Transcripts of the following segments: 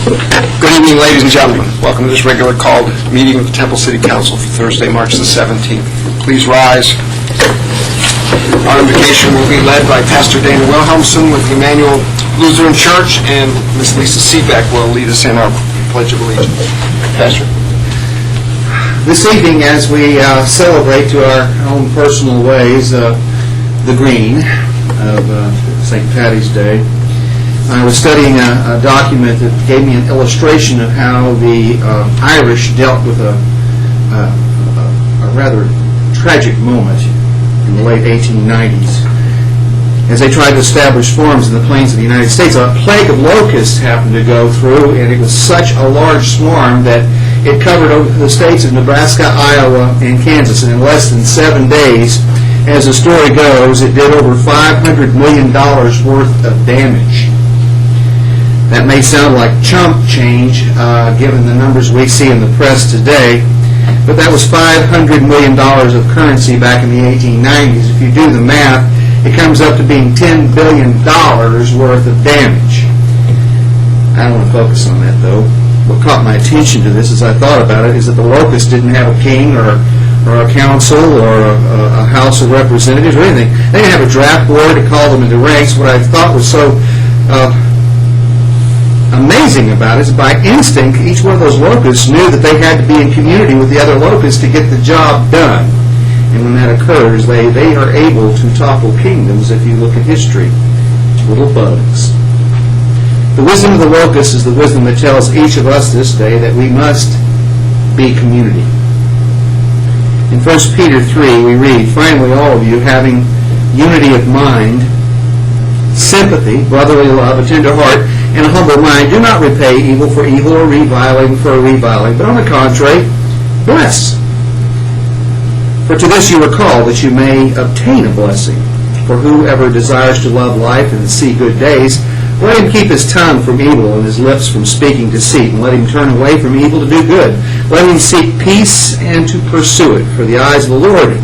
Good evening, ladies and gentlemen. Welcome to this regular called meeting of the Temple City Council for Thursday, March the 17th. Please rise. Our invocation will be led by Pastor Dana Wilhelmsen with the Emmanuel Lutheran Church, and Ms. Lisa Seebeck will lead us in our Pledge of Allegiance. Pastor. This evening, as we celebrate to our own personal ways the green of St. Patty's Day, I was studying a document that gave me an illustration of how the Irish dealt with a rather tragic moment in the late 1890s. As they tried to establish farms in the plains of the United States, a plague of locusts happened to go through, and it was such a large swarm that it covered over the states of Nebraska, Iowa, and Kansas. And in less than 7 days, as the story goes, it did over $500 million worth of damage. That may sound like chump change, given the numbers we see in the press today, but that was $500 million of currency back in the 1890s. If you do the math, it comes up to being $10 billion worth of damage. I don't want to focus on that, though. What caught my attention to this as I thought about it is that the locusts didn't have a king or a council or a House of Representatives or anything. They didn't have a draft board to call them into ranks. What I thought was so amazing about it is by instinct, each one of those locusts knew that they had to be in community with the other locusts to get the job done. And when that occurs, they are able to topple kingdoms if you look at history. Little bugs. The wisdom of the locust is the wisdom that tells each of us this day that we must be community. In 1 Peter 3, we read, "Finally, all of you, having unity of mind, sympathy, brotherly love, a tender heart, and a humble mind, do not repay evil for evil or reviling for reviling, but on the contrary, bless. For to this you were called, that you may obtain a blessing. For whoever desires to love life and see good days, let him keep his tongue from evil and his lips from speaking deceit, and let him turn away from evil to do good. Let him seek peace and to pursue it. For the eyes of the Lord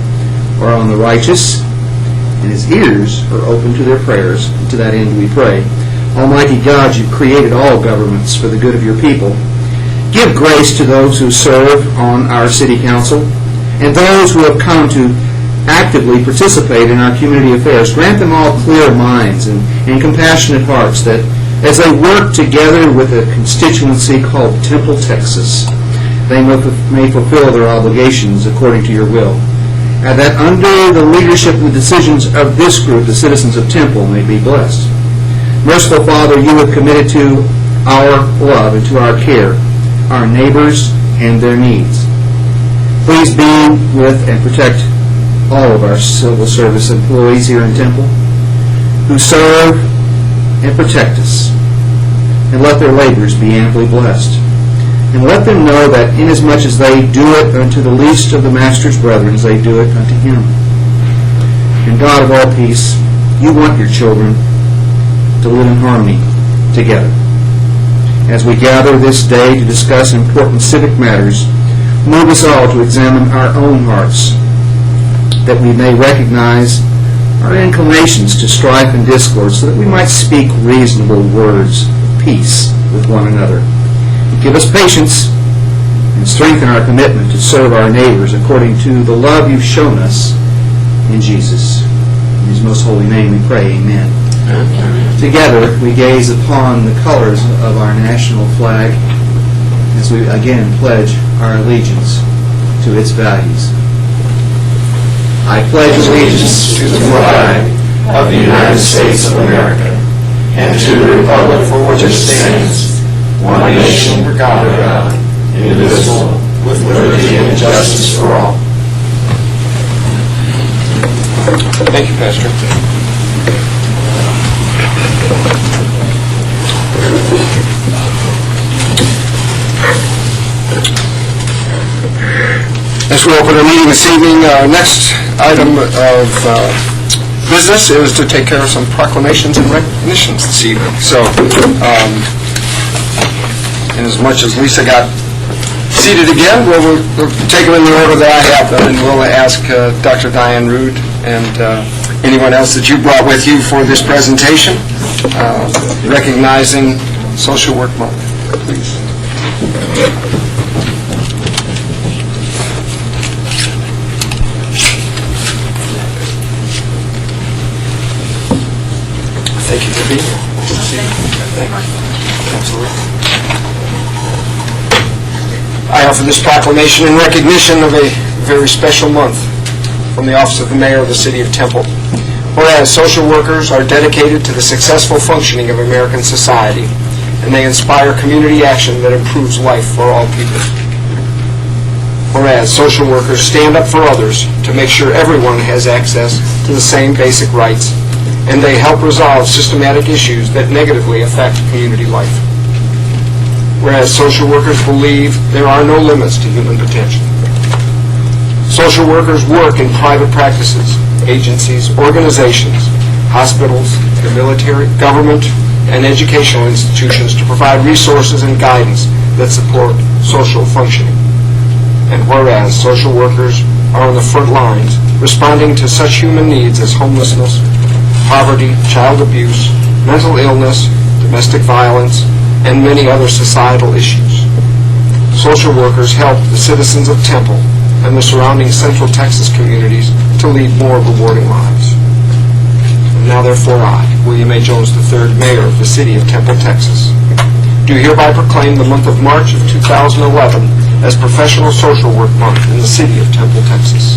are on the righteous, and his ears are open to their prayers. And to that end we pray. Almighty God, you created all governments for the good of your people. Give grace to those who serve on our city council and those who have come to actively participate in our community affairs. Grant them all clear minds and compassionate hearts, that as they work together with a constituency called Temple, Texas, they may fulfill their obligations according to your will. And that under the leadership and the decisions of this group, the citizens of Temple may be blessed. Merciful Father, you have committed to our love and to our care our neighbors and their needs. Please be with and protect all of our civil service employees here in Temple who serve and protect us, and let their labors be amply blessed. And let them know that inasmuch as they do it unto the least of the Master's brethren, they do it unto him. And God of all peace, you want your children to live in harmony together. As we gather this day to discuss important civic matters, move us all to examine our own hearts, that we may recognize our inclinations to strife and discord, so that we might speak reasonable words of peace with one another. Give us patience and strengthen our commitment to serve our neighbors according to the love you've shown us in Jesus. In his most holy name we pray, amen. Together we gaze upon the colors of our national flag as we again pledge our allegiance to its values. I pledge allegiance to the flag of the United States of America and to the republic for which it stands, one nation under God, indivisible, with liberty and justice for all. Thank you, Pastor. As we open our meeting this evening, our next item of business is to take care of some proclamations and recognitions this evening. So, in as much as Lisa got seated again, we'll take them in the order that I have them, and we'll ask Dr. Diane Rood and anyone else that you brought with you for this presentation, recognizing Social Work Month. please. Thank you for being here. Thank you. Absolutely. I offer this proclamation in recognition of a very special month from the Office of the Mayor of the City of Temple. Whereas social workers are dedicated to the successful functioning of American society, and they inspire community action that improves life for all people. Whereas social workers stand up for others to make sure everyone has access to the same basic rights, and they help resolve systematic issues that negatively affect community life. Whereas social workers believe there are no limits to human potential. Social workers work in private practices, agencies, organizations, hospitals, the military, government, and educational institutions to provide resources and guidance that support social functioning. And whereas social workers are on the front lines responding to such human needs as homelessness, poverty, child abuse, mental illness, domestic violence, and many other societal issues. Social workers help the citizens of Temple and the surrounding Central Texas communities to lead more rewarding lives. And now, therefore, I, William A. Jones III, Mayor of the City of Temple, Texas, do hereby proclaim the month of March of 2011 as Professional Social Work Month in the City of Temple, Texas.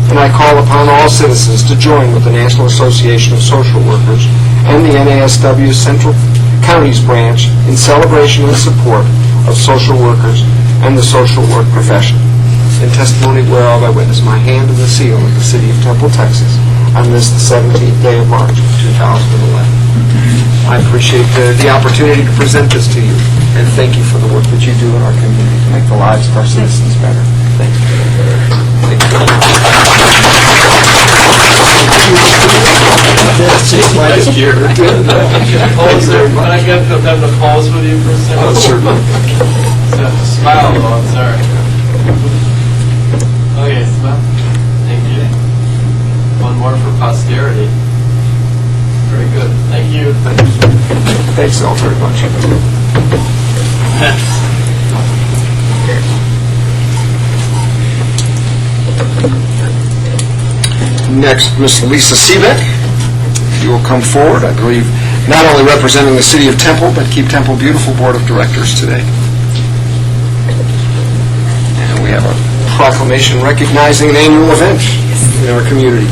And I call upon all citizens to join with the National Association of Social Workers and the NASW Central Counties Branch in celebration and support of social workers and the social work profession. In testimony whereof I witness my hand and the seal of the City of Temple, Texas, on this, the 17th day of March of 2011. I appreciate the opportunity to present this to you, and thank you for the work that you do in our community to make the lives of our citizens better. Thank you. Thank you. Next year. Can I get them to pause with you for a second? Oh, certainly. Smile though, I'm sorry. Okay, smile. Thank you. One more for posterity. Very good. Thank you. Thanks all very much. Next, Ms. Lisa Seebeck. If you will come forward, I believe, not only representing the City of Temple, but Keep Temple Beautiful Board of Directors today. And we have a proclamation recognizing an annual event in our community.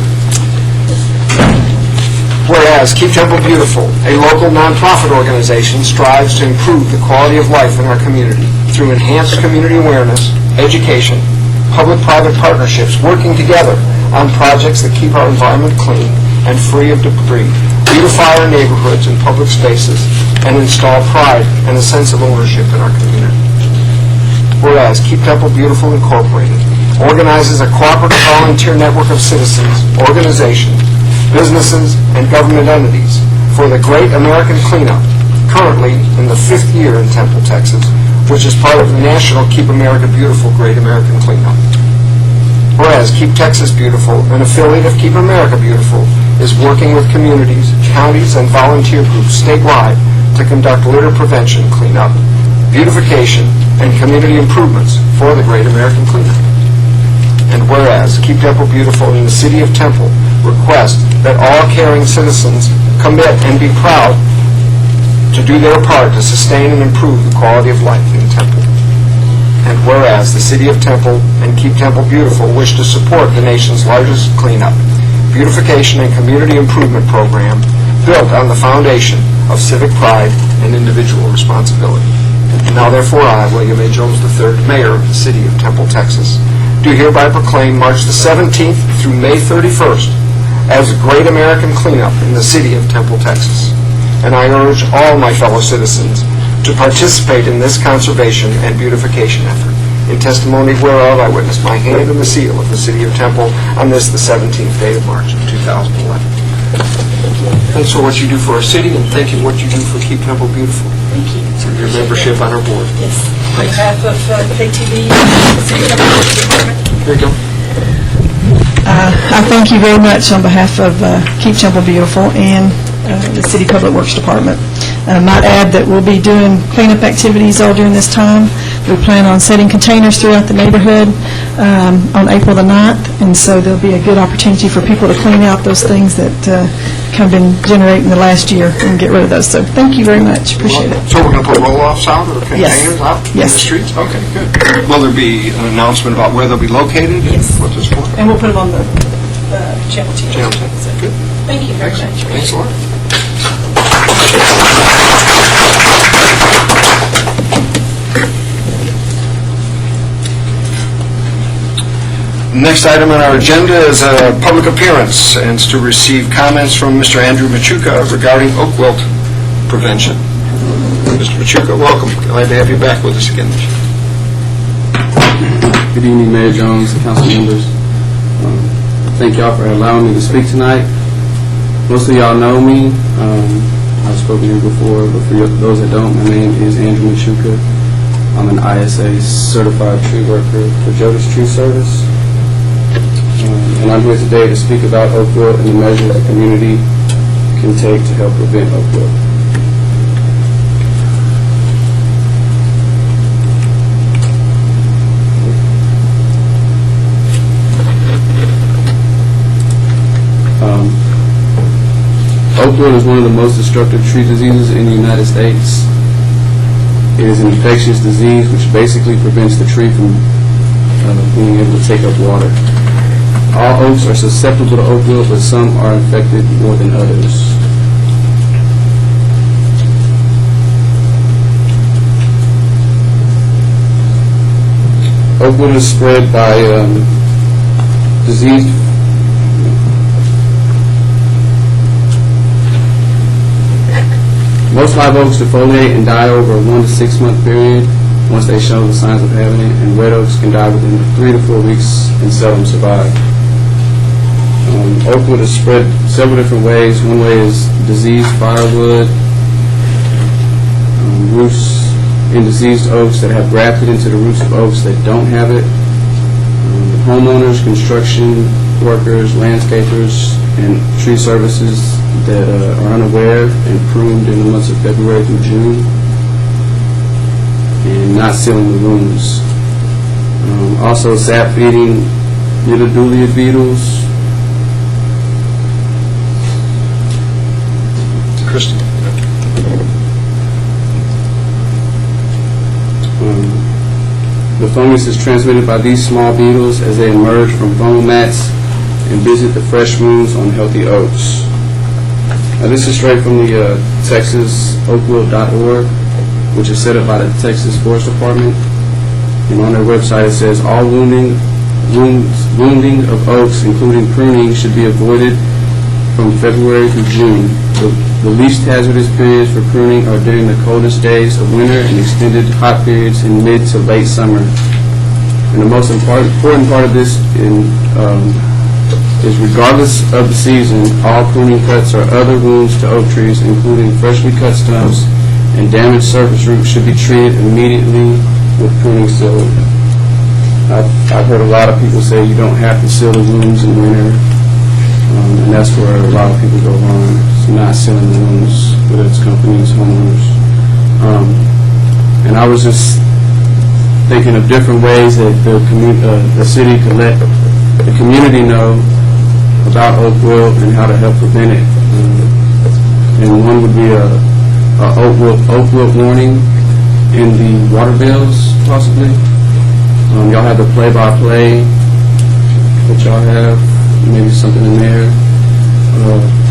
Whereas Keep Temple Beautiful, a local nonprofit organization, strives to improve the quality of life in our community through enhanced community awareness, education, public-private partnerships, working together on projects that keep our environment clean and free of debris, beautify our neighborhoods and public spaces, and install pride and a sense of ownership in our community. Whereas Keep Temple Beautiful Incorporated organizes a cooperative volunteer network of citizens, organizations, businesses, and government entities for the Great American Cleanup, currently in the 5th year in Temple, Texas, which is part of the National Keep America Beautiful Great American Cleanup. Whereas Keep Texas Beautiful, an affiliate of Keep America Beautiful, is working with communities, counties, and volunteer groups statewide to conduct litter prevention cleanup, beautification, and community improvements for the Great American Cleanup. And whereas Keep Temple Beautiful in the City of Temple request that all caring citizens commit and be proud to do their part to sustain and improve the quality of life in Temple. And whereas the City of Temple and Keep Temple Beautiful wish to support the nation's largest cleanup, beautification, and community improvement program built on the foundation of civic pride and individual responsibility. And now, therefore, I, William A. Jones III, Mayor of the City of Temple, Texas, do hereby proclaim March the 17th through May 31st as the Great American Cleanup in the City of Temple, Texas. And I urge all my fellow citizens to participate in this conservation and beautification effort. In testimony whereof, I witness my hand and the seal of the City of Temple on this, the 17th day of March of 2011. Thanks for what you do for our city, and thank you for what you do for Keep Temple Beautiful. Thank you. For your membership on our board. Yes. On Thanks. behalf of KTV, the City Temple Police Department, There you go. I thank you very much on behalf of Keep Temple Beautiful, and the City Public Works Department. Might add that we'll be doing cleanup activities all during this time. We plan on setting containers throughout the neighborhood on April the 9th, and so there'll be a good opportunity for people to clean out those things that have been generating the last year and get rid of those. So thank you very much. Appreciate it. So we're going to put roll-offs out or Yes. containers out in the Yes. streets? Okay, good. Will there be an announcement about where they'll be located? Yes. What this for? And we'll put them on the channel TV. Channel 10. Good. Thank you very much. Thanks a lot. Next item on our agenda is a public appearance, and it's to receive comments from Mr. Andrew Machuca regarding oak wilt prevention. Mr. Machuca, welcome. Glad to have you back with us again. Good evening, Mayor Jones and council members. Thank y'all for allowing me to speak tonight. Most of y'all know me. I've spoken here before, but for those that don't, my name is Andrew Machuca. I'm an ISA certified tree worker for Jodis Tree Service. And I'm here today to speak about oak wilt and the measures the community can take to help prevent oak wilt. Oak wilt is one of the most destructive tree diseases in the United States. It is an infectious disease which basically prevents the tree from being able to take up water. All oaks are susceptible to oak wilt, but some are infected more than others. Oak wilt is spread by diseased Most live oaks defoliate and die over a 1 to 6 month period once they show the signs of having it, and red oaks can die within 3 to 4 weeks and seldom survive. Oak wilt is spread several different ways. One way is diseased firewood, roots in diseased oaks that have grafted into the roots of oaks that don't have it. Homeowners, construction workers, landscapers, and tree services that are unaware and pruned in the months of February through June, and not sealing the wounds. Also, sap feeding Nidodulia beetles. Kristen. The fungus is transmitted by these small beetles as they emerge from foam mats and visit the fresh wounds on healthy oaks. Now, this is straight from the TexasOakwilt.org, which is set up by the Texas Forest Department. And on their website it says all wounding of oaks, including pruning, should be avoided from February through June. The least hazardous periods for pruning are during the coldest days of winter and extended hot periods in mid to late summer. And the most important part of this is regardless of the season, all pruning cuts or other wounds to oak trees, including freshly cut stumps and damaged surface roots, should be treated immediately with pruning seal. I've heard a lot of people say you don't have to seal the wounds in winter, and that's where a lot of people go wrong. It's not sealing the wounds, whether it's companies, homeowners. And I was just thinking of different ways that the city could let the community know about oak wilt and how to help prevent it. And one would be a oak wilt warning in the water bills, possibly. Y'all have the play-by-play that y'all have, maybe something in there.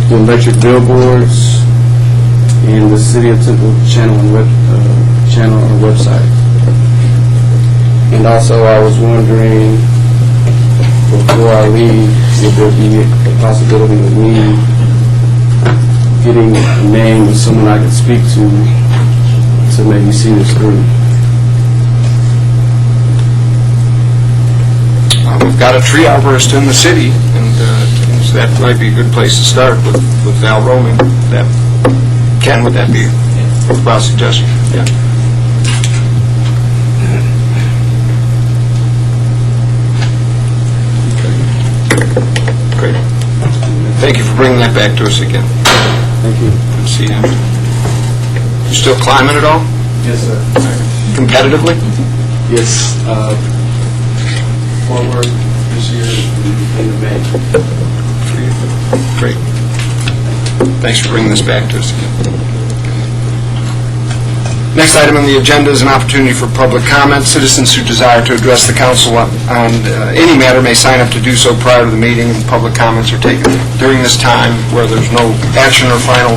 The electric billboards and the City of Temple channel or website. And also, I was wondering, before I leave, if there would be a possibility of me getting a name of someone I could speak to maybe see this through. We've got a tree arborist in the city, and so that might be a good place to start with Val Roman. Ken, would that be a worthwhile suggestion? Yeah. Great. Thank you for bringing that back to us again. Thank you. Good to see you. You still climbing at all? Yes, sir. Competitively? Yes, forward this year in the May. Great. Thanks for bringing this back to us again. Next item on the agenda is an opportunity for public comment. Citizens who desire to address the council on any matter may sign up to do so prior to the meeting, and public comments are taken during this time where there's no action or final,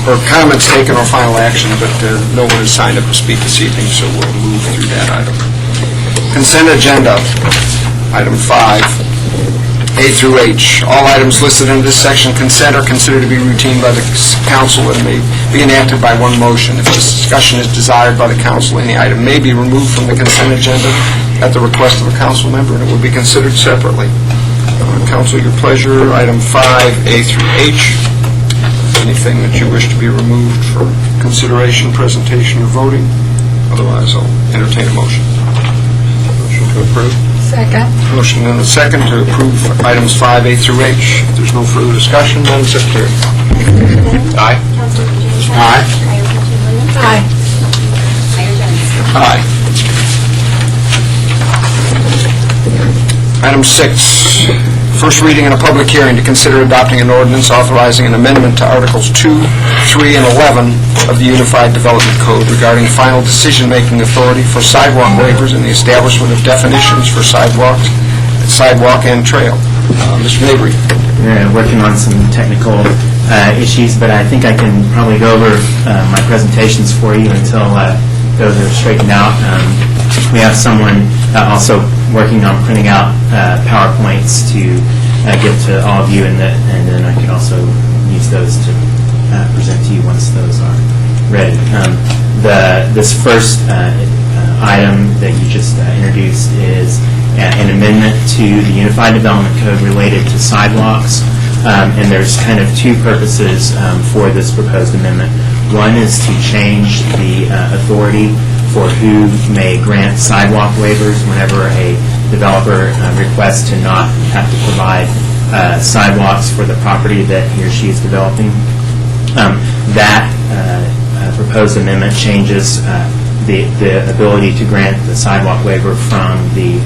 or comments taken or final action, but no one has signed up to speak this evening, so we'll move through that item. Consent agenda, item 5. A through H. All items listed in this section consent are considered to be routine by the council and may be enacted by one motion. If discussion is desired by the council, any item may be removed from the consent agenda at the request of a council member, and it will be considered separately. Council, your pleasure. Item 5, A through H. Anything that you wish to be removed for consideration, presentation, or voting? Otherwise, I'll entertain a motion. Motion to approve. Second. Motion and a second to approve items 5A through H. If there's no further discussion, Madam Secretary. Aye. Councilmember James White. Aye. Mayor Pro Tem Williams. Aye. Mayor Jones. Aye. Item 6, first reading and a public hearing to consider adopting an ordinance authorizing an amendment to Articles 2, 3, and 11 of the Unified Development Code regarding final decision-making authority for sidewalk waivers and the establishment of definitions for sidewalk and trail. Mr. Mabry. We're working on some technical issues, but I think I can probably go over my presentations for you until those are straightened out. We have someone also working on printing out PowerPoints to give to all of you, and then I can also use those to present to you once those are ready. This first item that you just introduced is an amendment to the Unified Development Code related to sidewalks, and there's kind of two purposes for this proposed amendment. One is to change the authority for who may grant sidewalk waivers whenever a developer requests to not have to provide sidewalks for the property that he or she is developing. That proposed amendment changes the ability to grant the sidewalk waiver from the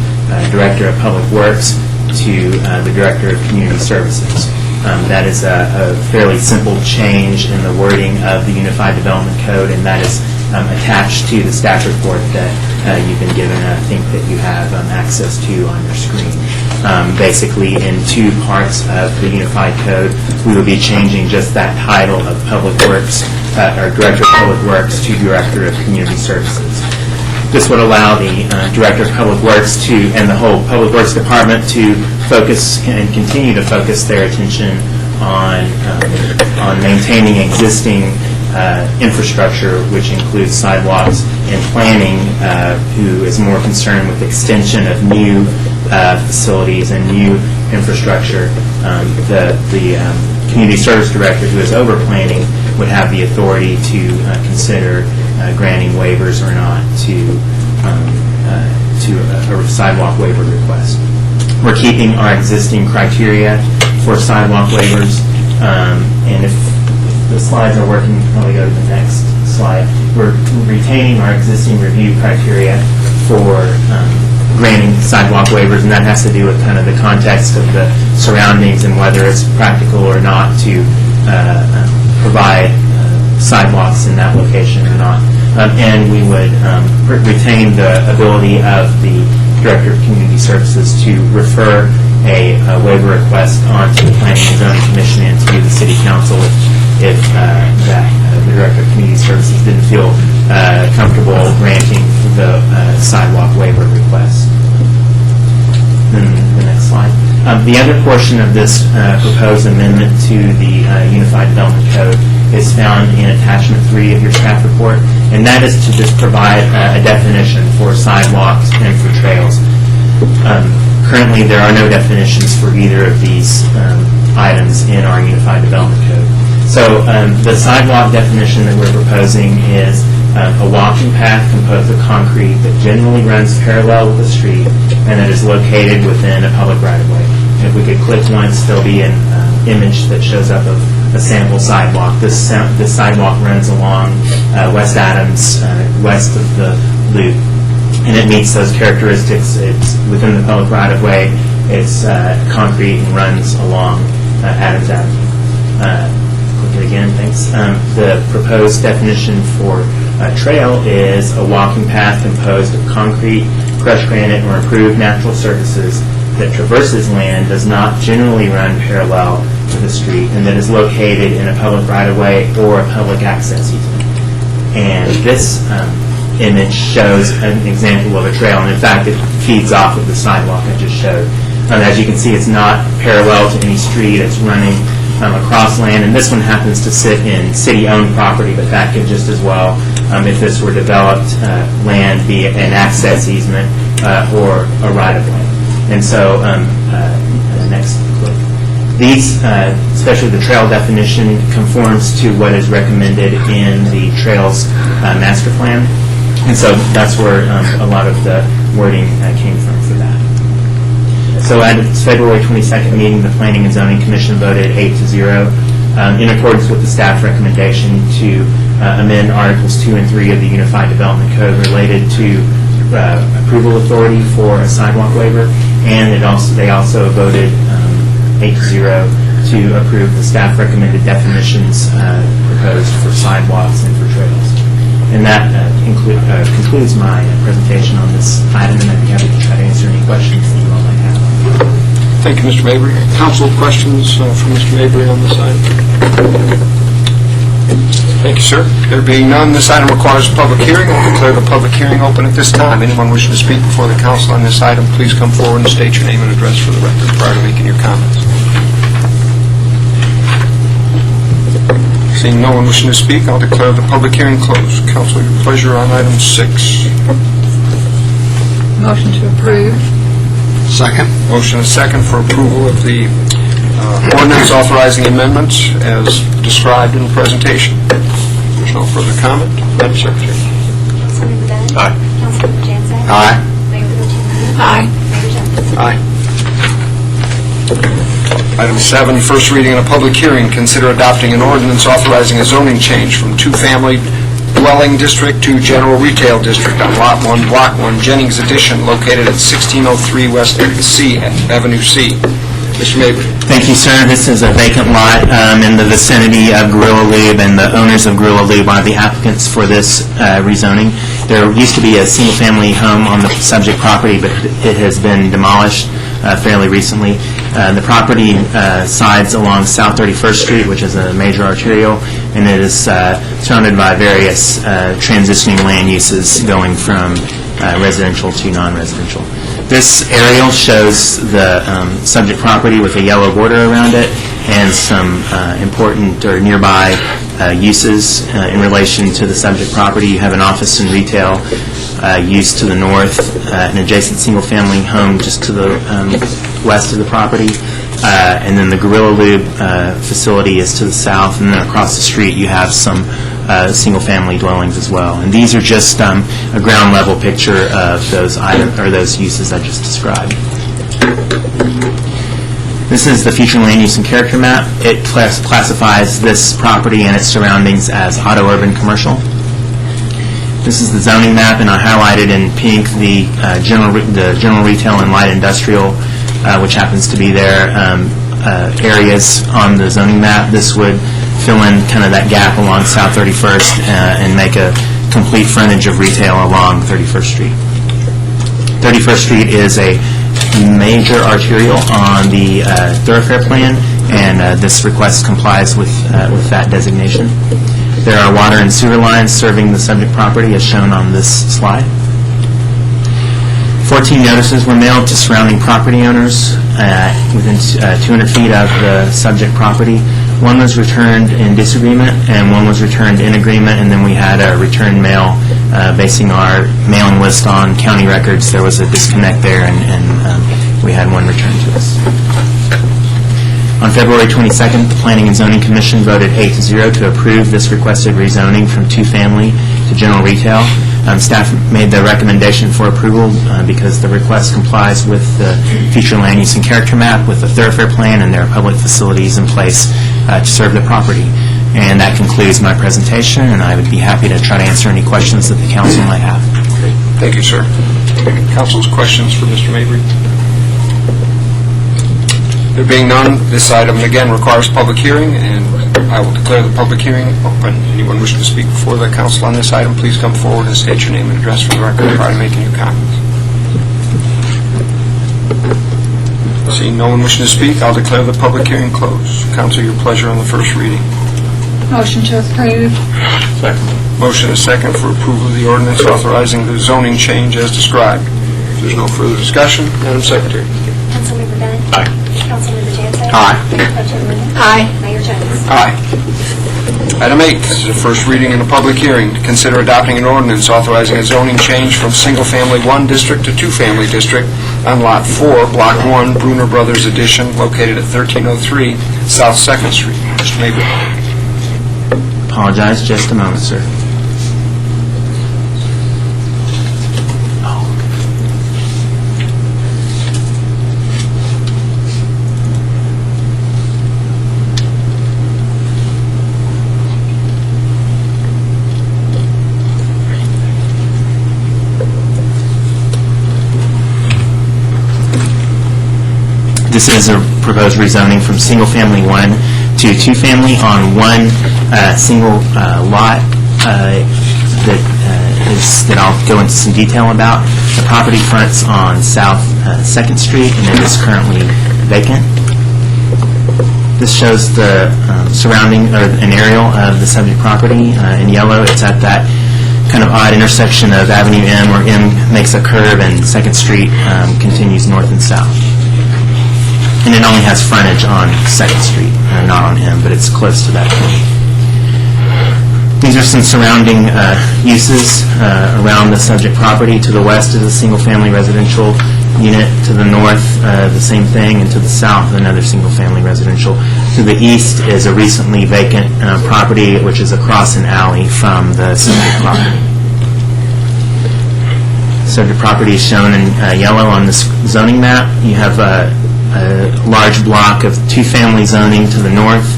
Director of Public Works to the Director of Community Services. That is a fairly simple change in the wording of the Unified Development Code, and that is attached to the staff report that you've been given, and I think that you have access to on your screen. Basically, in two parts of the Unified Code, we will be changing just that title of Public Works, or Director of Public Works, to Director of Community Services. This would allow the Director of Public Works and the whole Public Works Department to focus and continue to focus their attention on maintaining existing infrastructure, which includes sidewalks, and planning, who is more concerned with extension of new facilities and new infrastructure. The Community Service Director, who is over planning, would have the authority to consider granting waivers or not to a sidewalk waiver request. We're keeping our existing criteria for sidewalk waivers, and if the slides are working, you can probably go to the next slide. We're retaining our existing review criteria for granting sidewalk waivers, and that has to do with kind of the context of the surroundings and whether it's practical or not to provide sidewalks in that location or not. And we would retain the ability of the Director of Community Services to refer a waiver request onto the Planning and Zoning Commission and to the City Council if the Director of Community Services didn't feel comfortable granting the sidewalk waiver request. Then the next slide. The other portion of this proposed amendment to the Unified Development Code is found in Attachment 3 of your staff report, and that is to just provide a definition for sidewalks and for trails. Currently, there are no definitions for either of these items in our Unified Development Code. So the sidewalk definition that we're proposing is a walking path composed of concrete that generally runs parallel with the street and that is located within a public right-of-way. If we could click once, there'll be an image that shows up of a sample sidewalk. This sidewalk runs along West Adams, west of the loop, and it meets those characteristics. It's within the public right-of-way. It's concrete and runs along Adams Avenue. Click it again, thanks. The proposed definition for a trail is a walking path composed of concrete, crushed granite, or improved natural surfaces that traverses land, does not generally run parallel to the street, and that is located in a public right-of-way or a public access easement. And this image shows an example of a trail, and in fact, it feeds off of the sidewalk I just showed. As you can see, it's not parallel to any street. It's running across land, and this one happens to sit in city-owned property, but that could just as well, if this were developed land, be an access easement or a right-of-way. And so, next click. These, especially the trail definition, conforms to what is recommended in the Trails Master Plan, and so that's where a lot of the wording came from for that. So at its February 22nd meeting, the Planning and Zoning Commission voted 8-0 in accordance with the staff recommendation to amend Articles 2 and 3 of the Unified Development Code related to approval authority for a sidewalk waiver, and they also voted 8-0 to approve the staff recommended definitions proposed for sidewalks and for trails. And that concludes my presentation on this item, and I'd be happy to try to answer any questions that you all might have. Thank you, Mr. Mabry. Council questions from Mr. Mabry on this item? Thank you, sir. There being none, this item requires a public hearing. I'll declare the public hearing open at this time. Anyone wishing to speak before the council on this item, please come forward and state your name and address for the record prior to making your comments. Seeing no one wishing to speak, I'll declare the public hearing closed. Council, your pleasure on item 6. Motion to approve. Second. Motion is second for approval of the ordinance authorizing amendments as described in the presentation. There's no further comment. Madam Secretary. Councilmember Bennett? Aye. Councilmember Jansen? Aye. Mayor Fidelito? Aye. Mayor Jones? Aye. Item 7, first reading and a public hearing. Consider adopting an ordinance authorizing a zoning change from two-family dwelling district to general retail district on Lot 1, Block 1, Jennings Addition, located at 1603 West Avenue C. Mr. Mabry. Thank you, sir. This is a vacant lot in the vicinity of Gorilla Lube, and the owners of Gorilla Lube are the applicants for this rezoning. There used to be a single-family home on the subject property, but it has been demolished fairly recently. The property sides along South 31st Street, which is a major arterial, and it is surrounded by various transitioning land uses going from residential to non-residential. This aerial shows the subject property with a yellow border around it and some important or nearby uses in relation to the subject property. You have an office and retail use to the north, an adjacent single-family home just to the west of the property, and then the Gorilla Lube facility is to the south, and then across the street you have some single-family dwellings as well. And these are just a ground-level picture of those items or those uses I just described. This is the future land use and character map. It classifies this property and its surroundings as auto-urban commercial. This is the zoning map, and I highlighted in pink the general retail and light industrial, which happens to be their areas on the zoning map. This would fill in kind of that gap along South 31st and make a complete frontage of retail along 31st Street. 31st Street is a major arterial on the thoroughfare plan, and this request complies with that designation. There are water and sewer lines serving the subject property as shown on this slide. 14 notices were mailed to surrounding property owners within 200 feet of the subject property. One was returned in disagreement, and one was returned in agreement, and then we had a return mail basing our mailing list on county records. There was a disconnect there, and we had one returned to us. On February 22nd, the Planning and Zoning Commission voted 8-0 to approve this requested rezoning from two-family to general retail. Staff made the recommendation for approval because the request complies with the future land use and character map, with the thoroughfare plan, and there are public facilities in place to serve the property. And that concludes my presentation, and I would be happy to try to answer any questions that the council might have. Thank you, sir. Council's questions for Mr. Mabry? There being none, this item again requires public hearing, and I will declare the public hearing open. Anyone wishing to speak before the council on this item, please come forward and state your name and address for the record prior to making your comments. Seeing no one wishing to speak, I'll declare the public hearing closed. Council, your pleasure on the first reading. Motion to approve. Motion is second for approval of the ordinance authorizing the zoning change as described. If there's no further discussion, Madam Secretary. Councilmember Dunn. Aye. Councilmember Jansen. Aye. Pro Tem Linda. Aye. Mayor Jones. Aye. Item 8, this is a first reading and a public hearing to consider adopting an ordinance authorizing a zoning change from single-family 1 district to 2-family district on Lot 4, Block 1, Bruner Brothers Addition, located at 1303 South 2nd Street. Mr. Mabry. Apologize, just a moment, sir. This is a proposed rezoning from single-family 1 to 2-family on one single lot that I'll go into some detail about. The property fronts on South 2nd Street, and it is currently vacant. This shows the surrounding, or an aerial of the subject property in yellow. It's at that kind of odd intersection of Avenue M, where M makes a curve and 2nd Street continues north and south. And it only has frontage on 2nd Street, not on M, but it's close to that point. These are some surrounding uses around the subject property. To the west is a single-family residential unit. To the north, the same thing, and to the south, another single-family residential. To the east is a recently vacant property, which is across an alley from the subject property. Subject property is shown in yellow on this zoning map. You have a large block of 2-family zoning to the north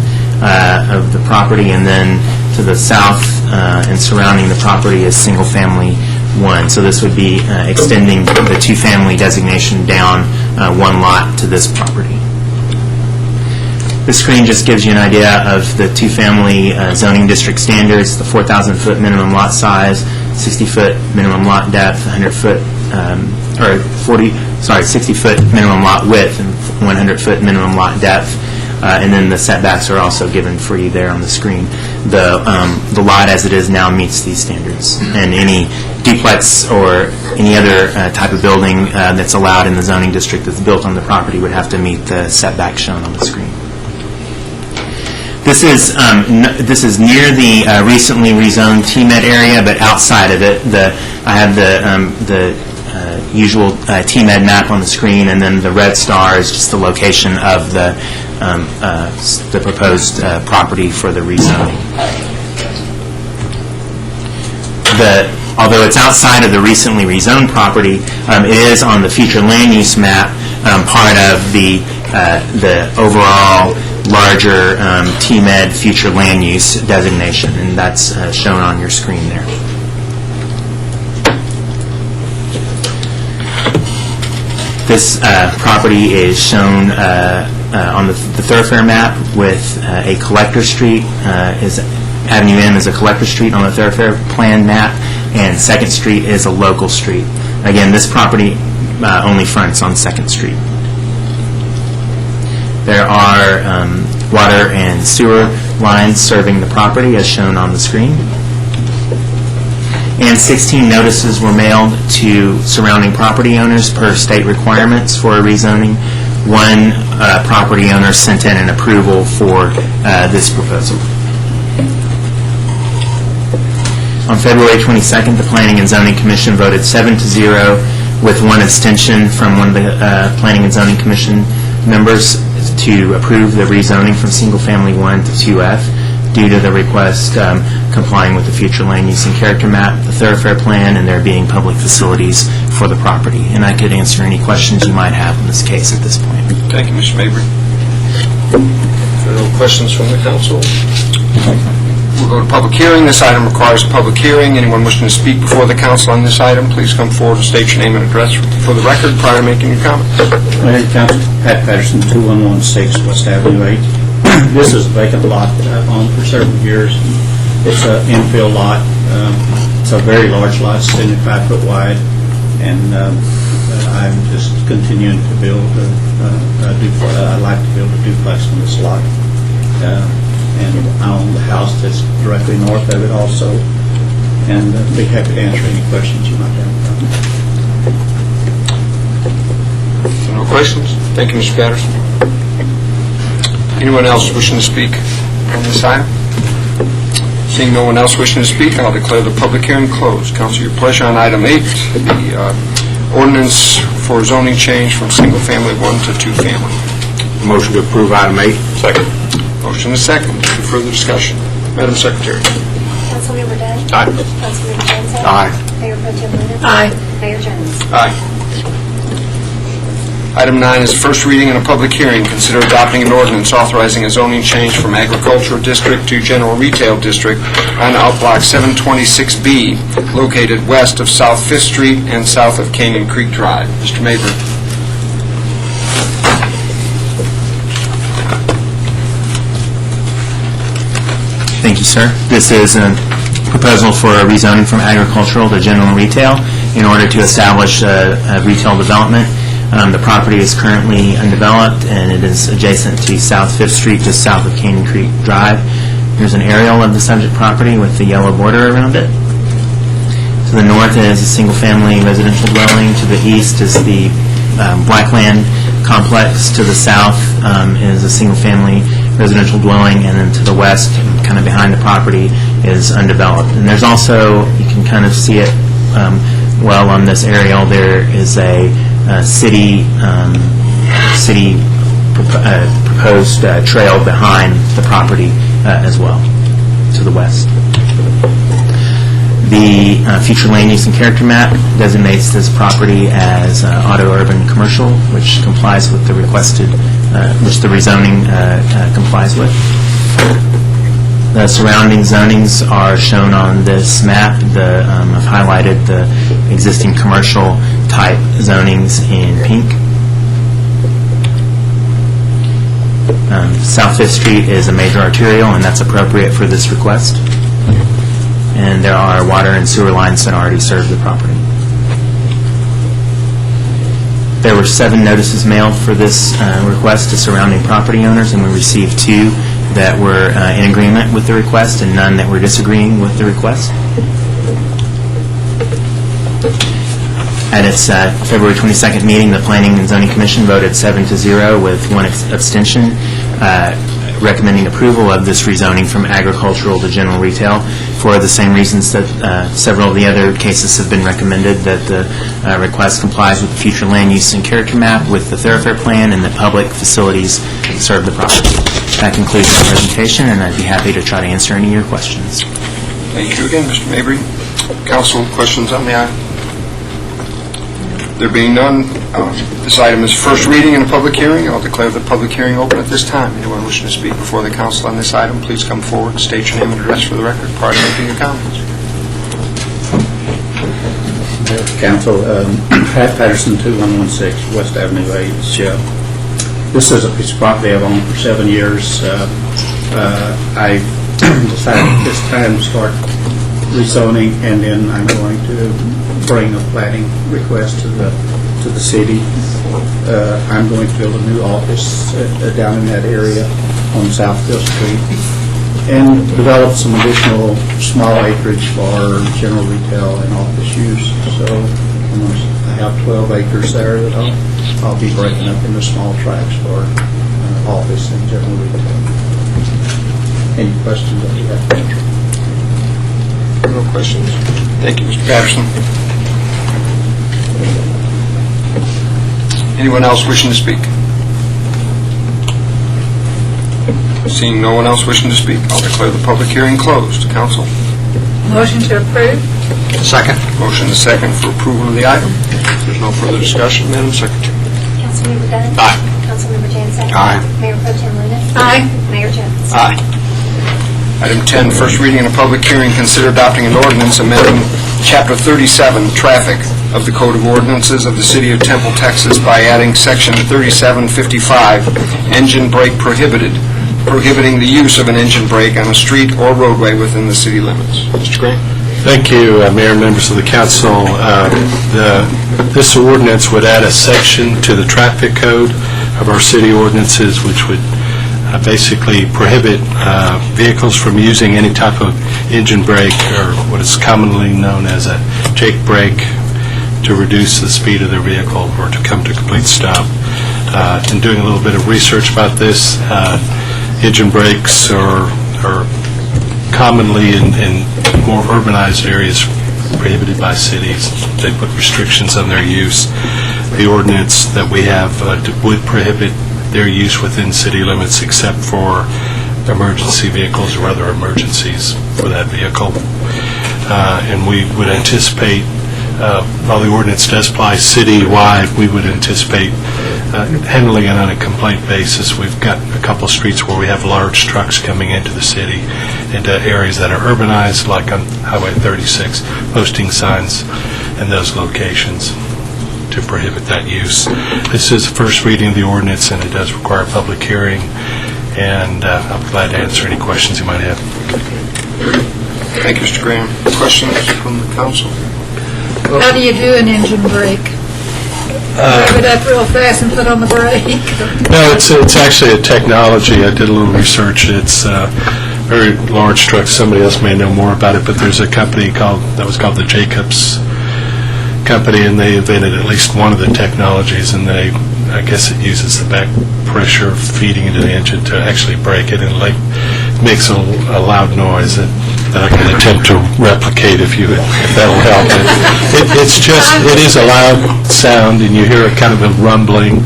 of the property, and then to the south and surrounding the property is single-family 1. So this would be extending the 2-family designation down one lot to this property. This screen just gives you an idea of the 2-family zoning district standards: the 4,000-foot minimum lot size, 60-foot minimum lot depth, 100-foot 60-foot minimum lot width, and 100-foot minimum lot depth. And then the setbacks are also given for you there on the screen. The lot as it is now meets these standards, and any duplex or any other type of building that's allowed in the zoning district that's built on the property would have to meet the setback shown on the screen. This is near the recently rezoned TMED area, but outside of it. I have the usual TMED map on the screen, and then the red star is just the location of the proposed property for the rezoning. Although it's outside of the recently rezoned property, it is on the future land use map, part of the overall larger TMED future land use designation, and that's shown on your screen there. This property is shown on the thoroughfare map with a collector street. Avenue M is a collector street on the thoroughfare plan map, and 2nd Street is a local street. Again, this property only fronts on 2nd Street. There are water and sewer lines serving the property as shown on the screen. And 16 notices were mailed to surrounding property owners per state requirements for a rezoning. One property owner sent in an approval for this proposal. On February 22nd, the Planning and Zoning Commission voted 7-0 with one abstention from one of the Planning and Zoning Commission members to approve the rezoning from single-family 1 to 2F due to the request complying with the future land use and character map, the thoroughfare plan, and there being public facilities for the property. And I could answer any questions you might have in this case at this point. Thank you, Mr. Mabry. If there are no Questions from the council? We'll go to public hearing. This item requires a public hearing. Anyone wishing to speak before the council on this item, please come forward and state your name and address for the record prior to making your comments. Mayor and Council, Pat Patterson, 2116 West Avenue 8. This is a vacant lot that I've owned for several years. It's an infill lot. It's a very large lot, 75 foot wide, and I'm just continuing to build a duplex. I'd like to build a duplex on this lot. And I own the house that's directly north of it also, and be happy to answer any questions you might have. No questions? Thank you, Mr. Patterson. Anyone else wishing to speak on this item? Seeing no one else wishing to speak, I'll declare the public hearing closed. Council, your pleasure on item 8, the ordinance for zoning change from single-family 1 to 2-family. Motion to approve item 8. Second. Motion is second. Any further discussion? Madam Secretary. Councilmember Dunn. Aye. Councilmember Jansen. Aye. Mayor Pro Tem Linens. Aye. Mayor Jones. Aye. Item 9 is first reading and a public hearing. Consider adopting an ordinance authorizing a zoning change from agricultural district to general retail district on Outblock 726B, located west of South 5th Street and south of Canyon Creek Drive. Mr. Mabry. Thank you, sir. This is a proposal for a rezoning from agricultural to general retail in order to establish a retail development. The property is currently undeveloped, and it is adjacent to South 5th Street, just south of Canyon Creek Drive. There's an aerial of the subject property with the yellow border around it. To the north is a single-family residential dwelling. To the east is the Blackland complex. To the south is a single-family residential dwelling, and then to the west, kind of behind the property, is undeveloped. And there's also, you can kind of see it well on this aerial, there is a city proposed trail behind the property as well, to the west. The future land use and character map designates this property as auto-urban commercial, which complies with the requested, which the rezoning complies with. The surrounding zonings are shown on this map. I've highlighted the existing commercial type zonings in pink. South 5th Street is a major arterial, and that's appropriate for this request. And there are water and sewer lines that already serve the property. There were 7 notices mailed for this request to surrounding property owners, and we received 2 that were in agreement with the request and none that were disagreeing with the request. At its February 22nd meeting, the Planning and Zoning Commission voted 7-0 with 1 abstention, recommending approval of this rezoning from agricultural to general retail for the same reasons that several of the other cases have been recommended, that the request complies with the future land use and character map, with the thoroughfare plan, and that public facilities serve the property. That concludes my presentation, and I'd be happy to try to answer any of your questions. Thank you again, Mr. Mabry. Council, questions on the item? There being none, this item is first reading and a public hearing. I'll declare the public hearing open at this time. Anyone wishing to speak before the council on this item, please come forward and state your name and address for the record prior to making your comments. Council, Pat Patterson, 2116 West Avenue 8. This is a piece of property I've owned for 7 years. I decided this time to start rezoning, and then I'm going to bring a planning request to the city. I'm going to build a new office down in that area on South 5th Street, and develop some additional small acreage for general retail and office use. So I have 12 acres there that I'll be breaking up into small tracts for office and general retail. Any questions that you have? No questions. Thank you, Mr. Patterson. Anyone else wishing to speak? Seeing no one else wishing to speak, I'll declare the public hearing closed. Council? Motion to approve? Second. Motion is second for approval of the item. If there's no further discussion, Madam Secretary. Councilmember Dunn. Aye. Councilmember Jansen. Aye. Mayor Pro Tem Luna. Aye. Mayor Jones. Aye. Item 10, first reading and a public hearing, consider adopting an ordinance amending Chapter 37, Traffic of the Code of Ordinances of the City of Temple, Texas by adding Section 3755, Engine Brake Prohibited, prohibiting the use of an engine brake on a street or roadway within the city limits. Mr. Green? Thank you, Mayor and members of the council. This ordinance would add a section to the traffic code of our city ordinances, which would basically prohibit vehicles from using any type of engine brake, or what is commonly known as a jake brake, to reduce the speed of their vehicle or to come to a complete stop. In doing a little bit of research about this, engine brakes are commonly in more urbanized areas prohibited by cities. They put restrictions on their use. The ordinance that we have would prohibit their use within city limits except for emergency vehicles or other emergencies for that vehicle. And we would anticipate, while the ordinance does apply citywide, we would anticipate handling it on a complaint basis. We've got a couple streets where we have large trucks coming into the city, into areas that are urbanized, like on Highway 36, posting signs in those locations to prohibit that use. This is the first reading of the ordinance, and it does require a public hearing, and I'm glad to answer any questions you might have. Thank you, Mr. Graham. Questions from the council? How do you do an engine brake? Rev it up real fast and put on the brake? No, it's actually a technology. I did a little research. It's very large trucks. Somebody else may know more about it, but there's a company that was called the Jacobs Company, and they invented at least one of the technologies, and I guess it uses the back pressure feeding into the engine to actually brake it, and it makes a loud noise that I can attempt to replicate if that'll help. It is a loud sound, and you hear a kind of a rumbling,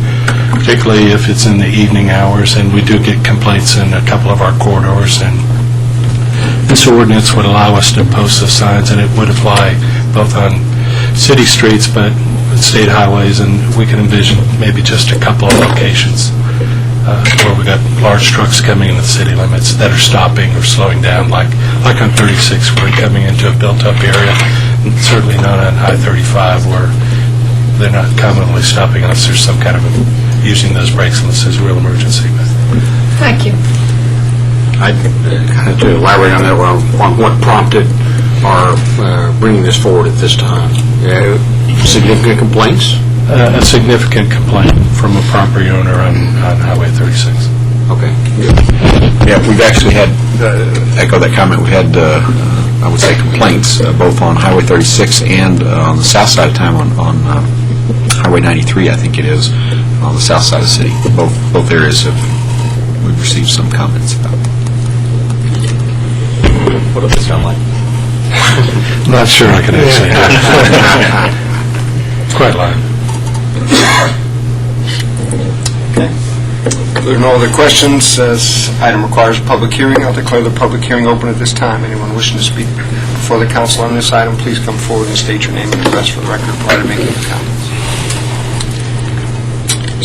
particularly if it's in the evening hours, and we do get complaints in a couple of our corridors, and this ordinance would allow us to post those signs, and it would apply both on city streets, but state highways, and we can envision maybe just a couple of locations where we got large trucks coming into the city limits that are stopping or slowing down, like on 36, where we're coming into a built-up area, and certainly not on I-35, where they're not commonly stopping unless there's some kind of using those brakes unless there's a real emergency. Thank you. Kind of to elaborate on that, on what prompted our bringing this forward at this time. Significant complaints? A significant complaint from a property owner on Highway 36. Okay. Yeah, we've actually had, echo that comment, we had, I would say, complaints both on Highway 36 and on the south side of town on Highway 93, I think it is, on the south side of the city. Both areas we've received some comments about. What does it sound like? Not sure I can answer that. It's quite loud. If there are no other questions, as item requires a public hearing, I'll declare the public hearing open at this time. Anyone wishing to speak before the council on this item, please come forward and state your name and address for the record prior to making your comments.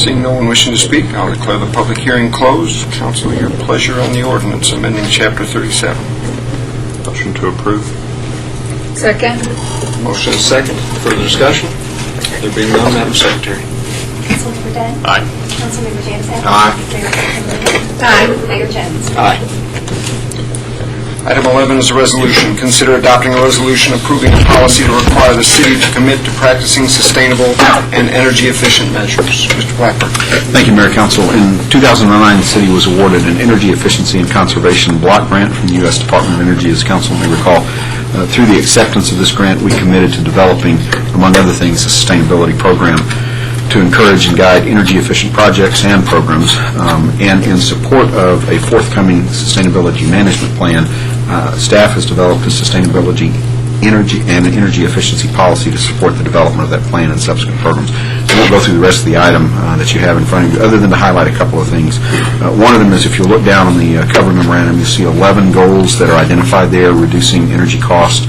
Seeing no one wishing to speak, I'll declare the public hearing closed. Council, your pleasure on the ordinance amending Chapter 37. Motion to approve. Second. Motion is second. Further discussion? There being none, Madam Secretary. Councilmember Dunn. Aye. Councilmember Jansen. Aye. Mayor Pro Tem Luna. Aye. Mayor Jones. Aye. Item 11 is a resolution. Consider adopting a resolution approving a policy to require the city to commit to practicing sustainable and energy-efficient measures. Mr. Blackburn. Thank you, Mayor Council. In 2009, the city was awarded an Energy Efficiency and Conservation Block Grant from the U.S. Department of Energy. As council may recall, through the acceptance of this grant, we committed to developing, among other things, a sustainability program to encourage and guide energy-efficient projects and programs. And in support of a forthcoming sustainability management plan, staff has developed a sustainability energy efficiency policy to support the development of that plan and subsequent programs. I won't go through the rest of the item that you have in front of you, other than to highlight a couple of things. One of them is, if you look down on the cover memorandum, you'll see 11 goals that are identified there: reducing energy cost,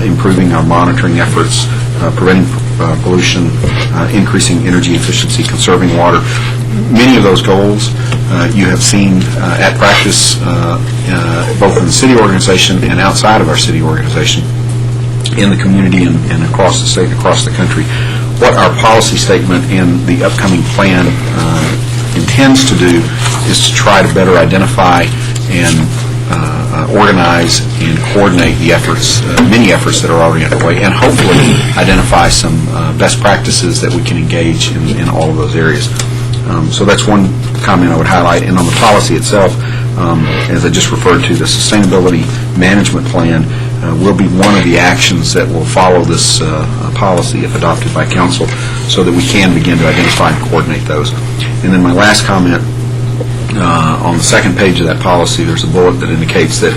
improving our monitoring efforts, preventing pollution, increasing energy efficiency, conserving water. Many of those goals you have seen at practice both in the city organization and outside of our city organization, in the community and across the state, across the country. What our policy statement and the upcoming plan intends to do is to try to better identify and organize and coordinate the efforts, many efforts that are already underway, and hopefully identify some best practices that we can engage in all of those areas. So that's one comment I would highlight. And on the policy itself, as I just referred to, the Sustainability Management Plan will be one of the actions that will follow this policy if adopted by council, so that we can begin to identify and coordinate those. And then my last comment, on the second page of that policy, there's a bullet that indicates that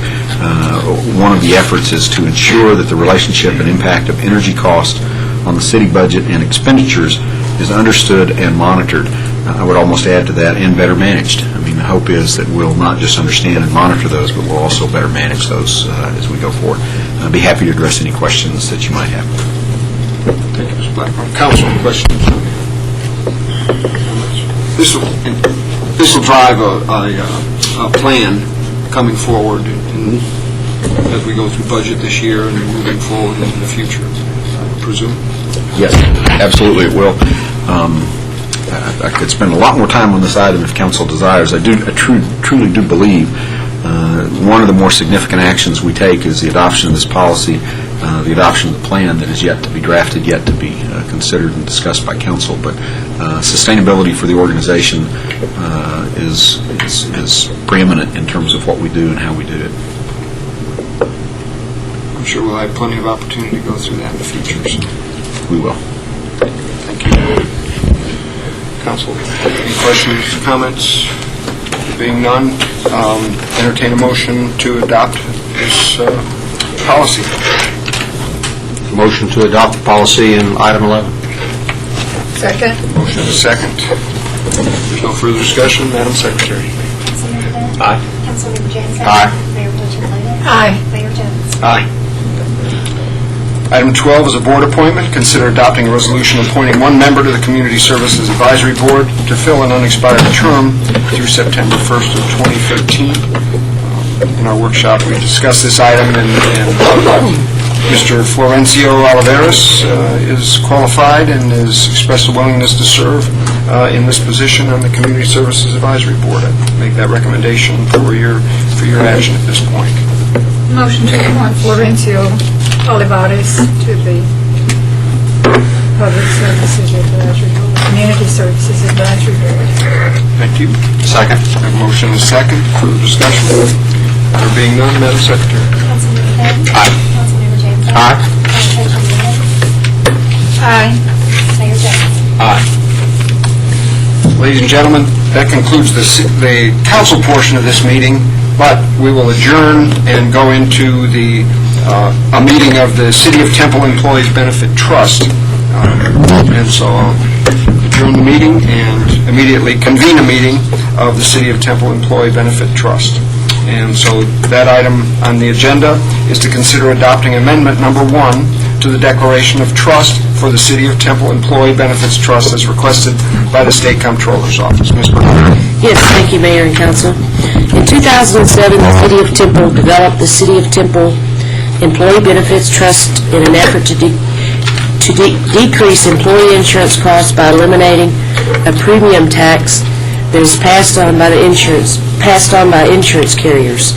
one of the efforts is to ensure that the relationship and impact of energy cost on the city budget and expenditures is understood and monitored. I would almost add to that, and better managed. I mean, the hope is that we'll not just understand and monitor those, but we'll also better manage those as we go forward. I'd be happy to address any questions that you might have. Thank you, Mr. Blackburn. Council, questions? This will drive a plan coming forward as we go through budget this year and moving forward into the future, I presume? Yes, absolutely it will. I could spend a lot more time on this item if council desires. I truly do believe one of the more significant actions we take is the adoption of this policy, the adoption of the plan that is yet to be drafted, yet to be considered and discussed by council. But sustainability for the organization is preeminent in terms of what we do and how we do it. I'm sure we'll have plenty of opportunity to go through that in the future. So. We will. Thank you. Council, any questions, comments? Being none, entertain a motion to adopt this policy. Motion to adopt the policy in item 11. Second. Motion is second. There's no further discussion. Madam Secretary. Councilmember Day? Aye. Councilmember James? Aye. Mayor Pro Tem Blaney? Aye. Mayor Jones? Aye. Item 12 is a board appointment. Consider adopting a resolution appointing one member to the Community Services Advisory Board to fill an unexpired term through September 1st of 2013. In our workshop, we discussed this item, and Mr. Florencio Oliveras is qualified and has expressed a willingness to serve in this position on the Community Services Advisory Board. I make that recommendation for your action at this point. Motion to appoint Florencio Olivares to the Public Services Advisory Board, Community Services Advisory Board. Thank you. Second. I have a motion and a second. Further discussion? There being none, Madam Secretary. Councilmember Day? Aye. Councilmember James? Aye. Mayor Pro Tem Blaney? Aye. Mayor Jones? Aye. Ladies and gentlemen, that concludes the council portion of this meeting, but we will adjourn and go into a meeting of the City of Temple Employees Benefit Trust. And so I'll adjourn the meeting and immediately convene a meeting of the City of Temple Employee Benefit Trust. And so that item on the agenda is to consider adopting amendment number 1 to the Declaration of Trust for the City of Temple Employee Benefits Trust as requested by the State Comptroller's Office. Ms. Bernard. Yes, thank you, Mayor and Council. In 2007, the City of Temple developed the City of Temple Employee Benefits Trust in an effort to decrease employee insurance costs by eliminating a premium tax that is passed on by insurance carriers.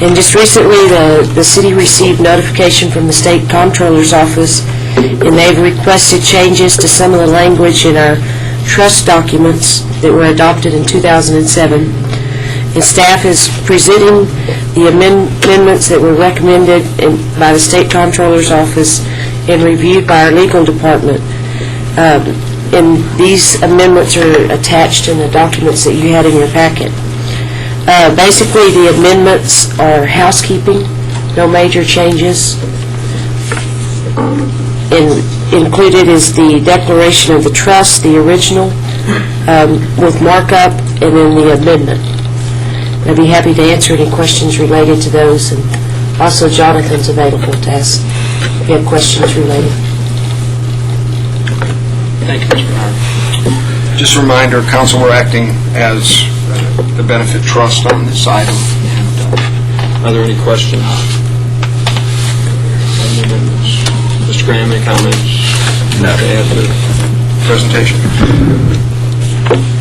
And just recently, the city received notification from the State Comptroller's Office, and they've requested changes to some of the language in our trust documents that were adopted in 2007. And staff is presenting the amendments that were recommended by the State Comptroller's Office and reviewed by our legal department. And these amendments are attached in the documents that you had in your packet. Basically, the amendments are housekeeping, no major changes. Included is the declaration of the trust, the original, with markup, and then the amendment. I'd be happy to answer any questions related to those, and also Jonathan's available to ask if you have questions related. Thank you, Ms. Bernard. Just a reminder, council, we're acting as the benefit trust on this item. And, are there any questions? Any amendments? Mr. Graham, any comments? No. To add to the presentation?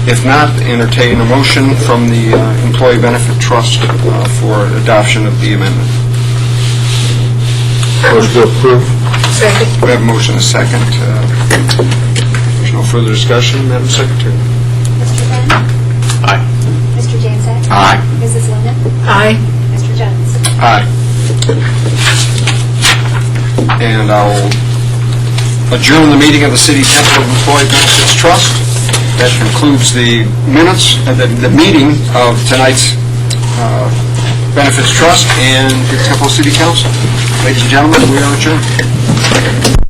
If not, entertain a motion from the Employee Benefit Trust for adoption of the amendment. Motion to approve. Second. We have a motion, a second. There's no further discussion, Madam Secretary. Mr. Penn? Aye. Mr. Jansen? Aye. Mrs. Linden? Aye. Mr. Jones? Aye. And I'll adjourn the meeting of the City Temple Employee Benefits Trust. That concludes the minutes, the meeting of tonight's Benefits Trust and the Temple City Council. Ladies and gentlemen, we are adjourned.